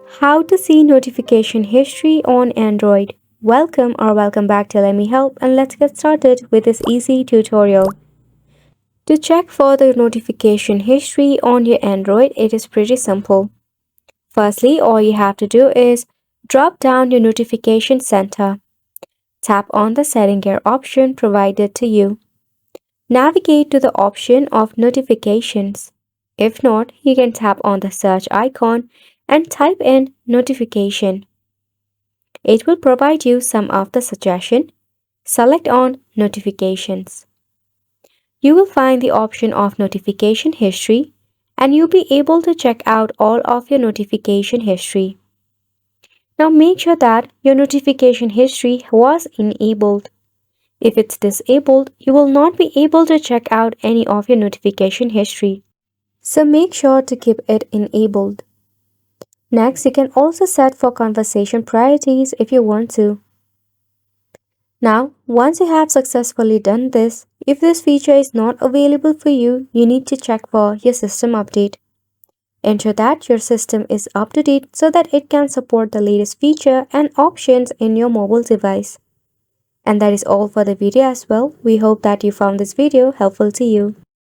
How to see notification history on Android. Welcome back to Let Me Help, and let's get started with this easy tutorial. To check for the notification history on your Android, it is pretty simple. Firstly, all you have to do is drop down your notification center. Tap on the setting gear option provided to you. Navigate to the option of notifications. If not, you can tap on the search icon and type in notification. It will provide you some of the suggestion. Select on notifications. You will find the option of notification history and you'll be able to check out all of your notification history. Now make sure that your notification history was enabled. If it's disabled, you will not be able to check out any of your notification history. So make sure to keep it enabled. Next, you can also set for conversation priorities if you want to. Now, once you have successfully done this, if this feature is not available for you, you need to check for your system update. Ensure that your system is up to date so that it can support the latest feature and options in your mobile device. And that is all for the video as well. We hope that you found this video helpful to you.